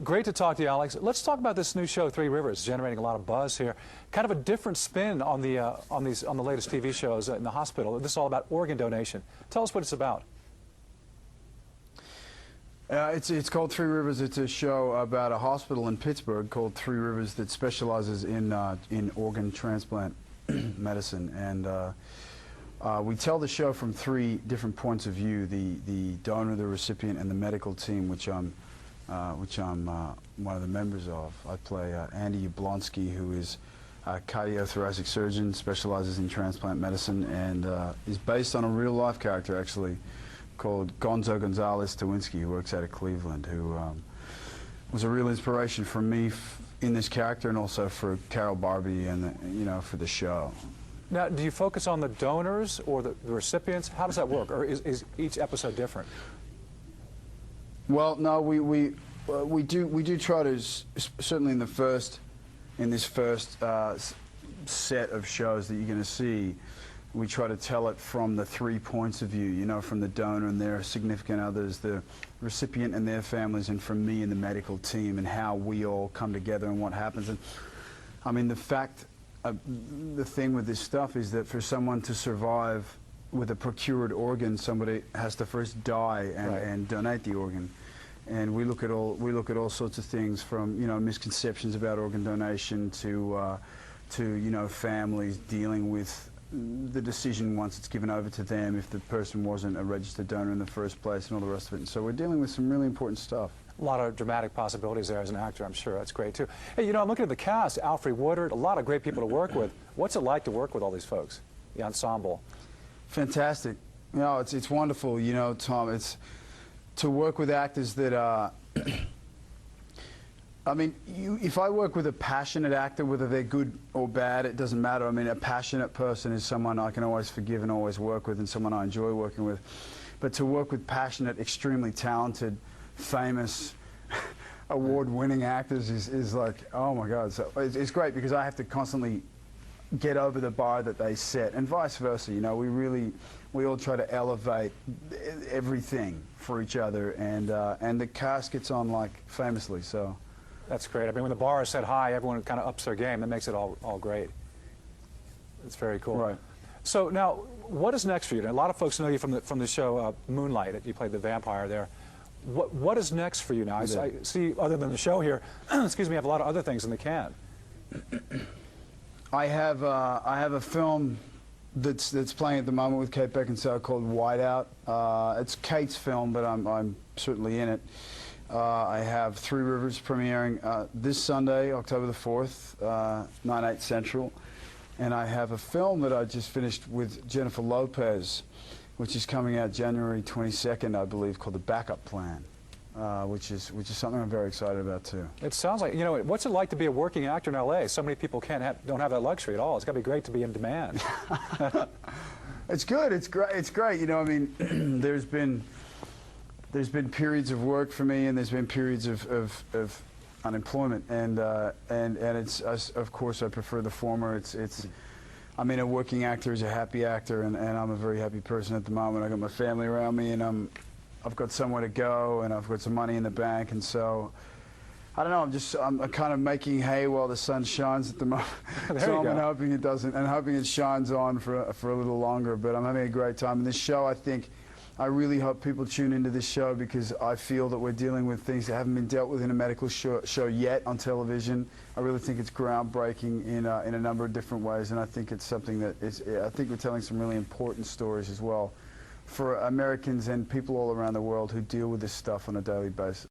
Great to talk to you, Alex. Let's talk about this new show, Three Rivers, generating a lot of buzz here. Kind of a different spin on the latest TV shows in the hospital. This is all about organ donation. Tell us what it's about. It's called Three Rivers. It's a show about a hospital in Pittsburgh called Three Rivers that specializes in organ transplant medicine, and we tell the show from three different points of view: the donor, the recipient, and the medical team, which I'm one of the members of. I play Andy Yablonsky, who is a cardiothoracic surgeon, specializes in transplant medicine, and is based on a real-life character, actually, called Gonzo Gonzalez Tawinski, who works out of Cleveland, who was a real inspiration for me in this character, and also for Carol Barbie and for the show. Now, do you focus on the donors or the recipients? How does that work, or is each episode different? Well, no, we do try to, certainly in this first set of shows that you're going to see, we try to tell it from the 3 points of view, from the donor and their significant others, the recipient and their families, and from me and the medical team, and how we all come together and what happens. And I mean, the thing with this stuff is that for someone to survive with a procured organ, somebody has to first die and donate the organ. And we look at all sorts of things, from misconceptions about organ donation to families dealing with the decision once it's given over to them if the person wasn't a registered donor in the first place, and all the rest of it. And so we're dealing with some really important stuff. A lot of dramatic possibilities there as an actor, I'm sure. That's great, too. Hey, I'm looking at the cast. Alfre Woodard, a lot of great people to work with. What's it like to work with all these folks, the ensemble? Fantastic. It's wonderful, Tom. It's to work with actors that I mean, if I work with a passionate actor, whether they're good or bad, it doesn't matter. I mean, a passionate person is someone I can always forgive and always work with, and someone I enjoy working with. But to work with passionate, extremely talented, famous, award-winning actors is like, oh my God. So it's great, because I have to constantly get over the bar that they set, and vice versa. We all try to elevate everything for each other, and the cast gets on like famously. So that's great. I mean, when the bar is set high, everyone kind of ups their game. That makes it all great. It's very cool. Right. So now, what is next for you? Now, a lot of folks know you from the show Moonlight. You played the vampire there. What is next for you now? I see, other than the show here, excuse me, I have a lot of other things in the can. I have a film that's playing at the moment with Kate Beckinsale called Whiteout. It's Kate's film, but I'm certainly in it. I have Three Rivers premiering this Sunday, October the 4th, 9/8 Central. And I have a film that I just finished with Jennifer Lopez, which is coming out January 22nd, I believe, called The Backup Plan, which is something I'm very excited about too. It sounds like, what's it like to be a working actor in LA? So many people don't have that luxury at all. It's got to be great to be in demand. It's good. It's great. It's great. I mean, there's been periods of work for me, and there's been periods of unemployment, and it's, of course, I prefer the former. I mean, a working actor is a happy actor, and I'm a very happy person at the moment. I got my family around me, and I've got somewhere to go, and I've got some money in the bank, and so I don't know. I'm kind of making hay while the sun shines at the moment. So I'm hoping it doesn't, and hoping it shines on for a little longer. But I'm having a great time. And this show, I really hope people tune into this show, because I feel that we're dealing with things that haven't been dealt with in a medical show yet on television. I really think it's groundbreaking in a number of different ways, and I think it's something that I think we're telling some really important stories as well for Americans and people all around the world who deal with this stuff on a daily basis.